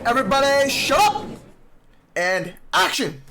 Everybody shut up and action.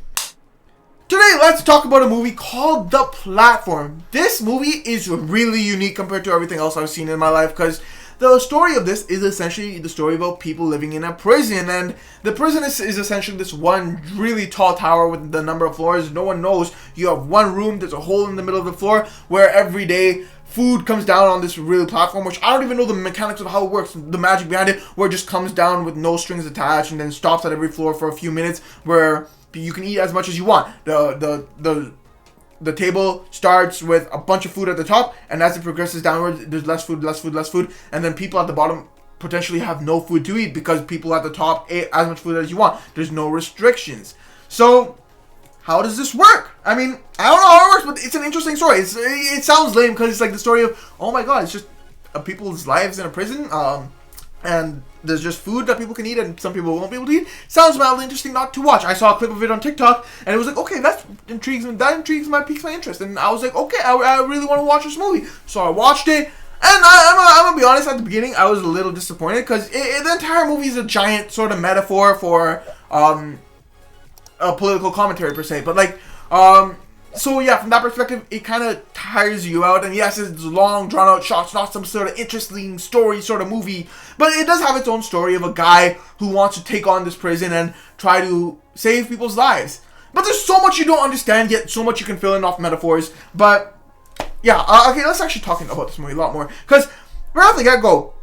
Today let's talk about a movie called The Platform. This movie is really unique compared to everything else I've seen in my life because the story of this is essentially the story about people living in a prison, and the prison is essentially this one really tall tower with the number of floors. No one knows. You have one room, there's a hole in the middle of the floor where every day food comes down on this real platform, which I don't even know the mechanics of how it works, the magic behind it, where it just comes down with no strings attached and then stops at every floor for a few minutes where you can eat as much as you want. The table starts with a bunch of food at the top, and as it progresses downwards, there's less food, and then people at the bottom potentially have no food to eat because people at the top ate as much food as you want. There's no restrictions. So how does this work? I mean, I don't know how it works, but it's an interesting story. It sounds lame because it's like the story of, oh my god, it's just people's lives in a prison, and there's just food that people can eat and some people won't be able to eat. Sounds mildly interesting not to watch. I saw a clip of it on TikTok, and it was like, okay, that intrigues me, piques my interest, and I was like, okay, I really want to watch this movie. So I watched it, and I'm gonna be honest, at the beginning, I was a little disappointed because the entire movie is a giant sort of metaphor for a political commentary per se, but like, so yeah, from that perspective, it kind of tires you out, and yes, it's long, drawn-out shots, not some sort of interesting story sort of movie, but it does have its own story of a guy who wants to take on this prison and try to save people's lives. But there's so much you don't understand, yet so much you can fill in off metaphors, but yeah, okay, let's actually talk about this movie a lot more, because right off the get-go,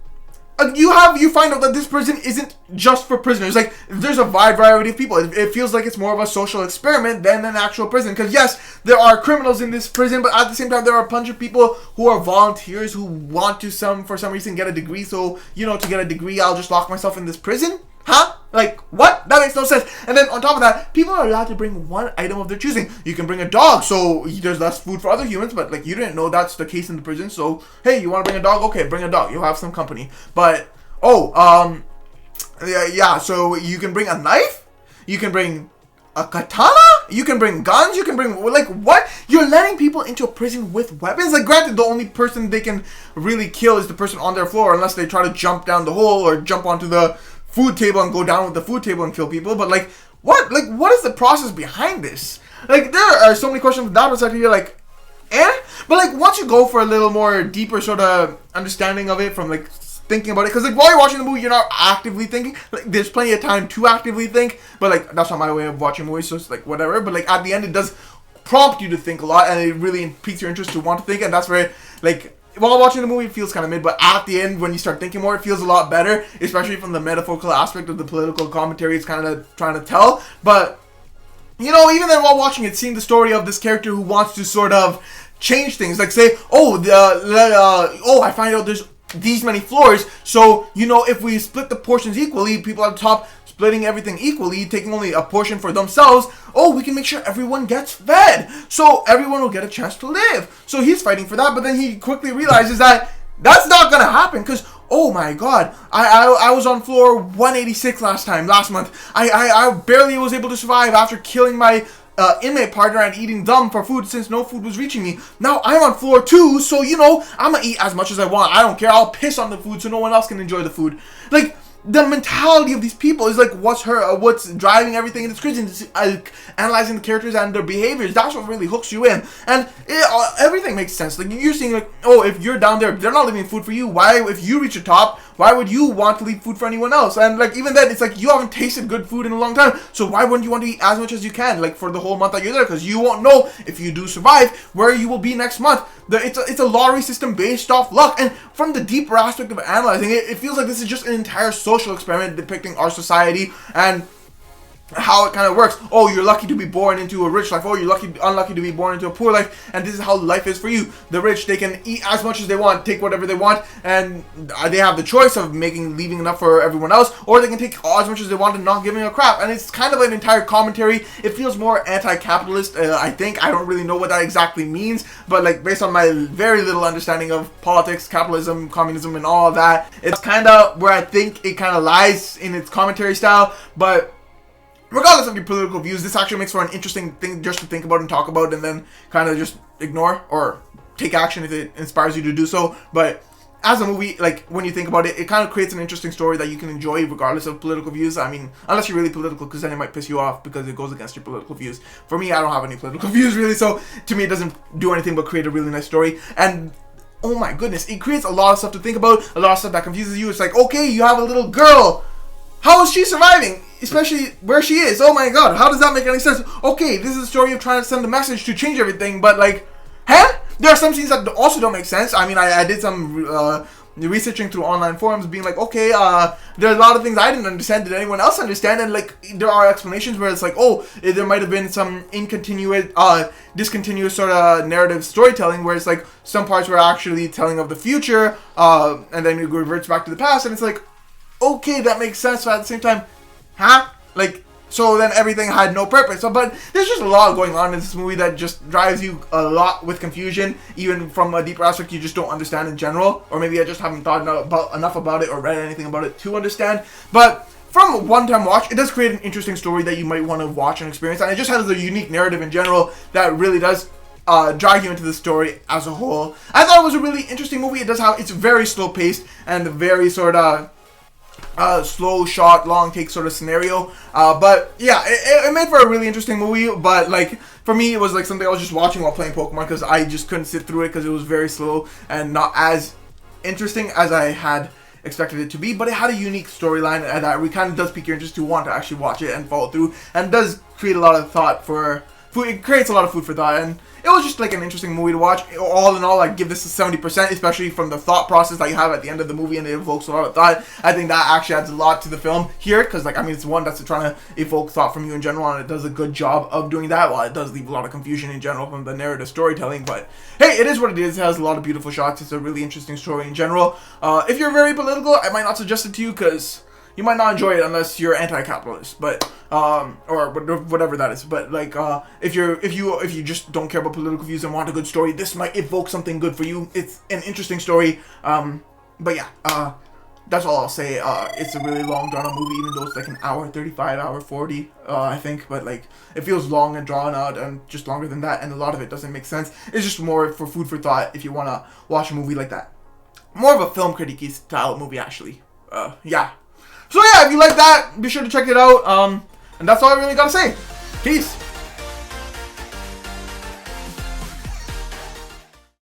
you find out that this prison isn't just for prisoners. Like, there's a wide variety of people. It feels like it's more of a social experiment than an actual prison. Because yes, there are criminals in this prison, but at the same time, there are a bunch of people who are volunteers who want to for some reason get a degree. So, to get a degree, I'll just lock myself in this prison? Huh? Like, what? That makes no sense. And then on top of that, people are allowed to bring one item of their choosing. You can bring a dog, so there's less food for other humans, but like, you didn't know that's the case in the prison. So, hey, you want to bring a dog? Okay, bring a dog. You'll have some company. But, yeah, so you can bring a knife? You can bring a katana? You can bring guns? You can bring, like, what? You're letting people into a prison with weapons? Like, granted, the only person they can really kill is the person on their floor, unless they try to jump down the hole or jump onto the food table and go down with the food table and kill people. But like, what? Like, what is the process behind this? Like, there are so many questions from that perspective. You're like, but like, once you go for a little more deeper sort of understanding of it, from like thinking about it, because like, while you're watching the movie, you're not actively thinking. Like, there's plenty of time to actively think, but like, that's not my way of watching movies, so it's like, whatever. But like, at the end, it does prompt you to think a lot, and it really piques your interest to want to think, and that's where, like, while watching the movie, it feels kind of mid, but at the end, when you start thinking more, it feels a lot better, especially from the metaphorical aspect of the political commentary it's kind of trying to tell. But, even then, while watching it, seeing the story of this character who wants to sort of change things, like say, I find out there's these many floors, so, if we split the portions equally, people at the top splitting everything equally, taking only a portion for themselves, we can make sure everyone gets fed, so everyone will get a chance to live. So he's fighting for that, but then he quickly realizes that that's not gonna happen, because, oh my god, I was on floor 186 last month. I barely was able to survive after killing my inmate partner and eating them for food since no food was reaching me. Now I'm on floor 2, so I'm gonna eat as much as I want. I don't care, I'll piss on the food so no one else can enjoy the food. Like, the mentality of these people is like, what's driving everything in this prison is analyzing the characters and their behaviors. That's what really hooks you in, and everything makes sense. Like, you're seeing, like, if you're down there, they're not leaving food for you. Why, if you reach the top, why would you want to leave food for anyone else? And like, even then, it's like, you haven't tasted good food in a long time, so why wouldn't you want to eat as much as you can, like, for the whole month that you're there? Because you won't know, if you do survive, where you will be next month. It's a lottery system based off luck, and from the deeper aspect of analyzing it, it feels like this is just an entire social experiment depicting our society and how it kind of works. You're lucky to be born into a rich life. You're unlucky to be born into a poor life, and this is how life is for you. The rich, they can eat as much as they want, take whatever they want, and they have the choice of leaving enough for everyone else, or they can take as much as they want and not giving a crap. And it's kind of an entire commentary. It feels more anti-capitalist, I think. I don't really know what that exactly means, but like, based on my very little understanding of politics, capitalism, communism, and all of that, it's kind of where I think it kind of lies in its commentary style. But regardless of your political views, this actually makes for an interesting thing just to think about and talk about, and then kind of just ignore or take action if it inspires you to do so. But as a movie, like, when you think about it, it kind of creates an interesting story that you can enjoy regardless of political views. I mean, unless you're really political, because then it might piss you off because it goes against your political views. For me, I don't have any political views, really, so to me, it doesn't do anything but create a really nice story. And oh my goodness, it creates a lot of stuff to think about, a lot of stuff that confuses you. It's like, okay, you have a little girl. How is she surviving? Especially where she is. Oh my god, how does that make any sense? Okay, this is a story of trying to send a message to change everything, but like, huh? There are some scenes that also don't make sense. I mean, I did some researching through online forums, being like, okay, there are a lot of things I didn't understand. Did anyone else understand? And like, there are explanations where it's like, oh, there might have been some discontinuous sort of narrative storytelling, where it's like some parts were actually telling of the future, and then it reverts back to the past, and it's like, okay, that makes sense. But at the same time, huh? Like, so then everything had no purpose. So, but there's just a lot going on in this movie that just drives you a lot with confusion, even from a deeper aspect you just don't understand in general, or maybe I just haven't thought enough about it or read anything about it to understand. But from a one-time watch, it does create an interesting story that you might want to watch and experience, and it just has a unique narrative in general that really does drag you into the story as a whole. I thought it was a really interesting movie. It's very slow-paced and very sort of slow shot, long take sort of scenario, but yeah, it made for a really interesting movie. But like, for me, it was like something I was just watching while playing Pokemon, because I just couldn't sit through it because it was very slow and not as interesting as I had expected it to be. But it had a unique storyline and that kind of does pique your interest to want to actually watch it and follow through, and does create a lot of thought for food. It creates a lot of food for thought, and it was just like an interesting movie to watch. All in all, I'd give this a 70%, especially from the thought process that you have at the end of the movie, and it evokes a lot of thought. I think that actually adds a lot to the film here, because like, I mean, it's one that's trying to evoke thought from you in general, and it does a good job of doing that, while it does leave a lot of confusion in general from the narrative storytelling. But hey, it is what it is. It has a lot of beautiful shots. It's a really interesting story in general. If you're very political, I might not suggest it to you, because you might not enjoy it unless you're anti-capitalist, but or whatever that is. But like, if you just don't care about political views and want a good story, this might evoke something good for you. It's an interesting story. But yeah, that's all I'll say. It's a really long drawn out movie, even though it's like an hour 35, hour 40, I think. But like, it feels long and drawn out, and just longer than that, and a lot of it doesn't make sense. It's just more for food for thought if you want to watch a movie like that. More of a film critique style movie, actually. Yeah. So yeah, if you like that, be sure to check it out. And that's all I really gotta say. Peace.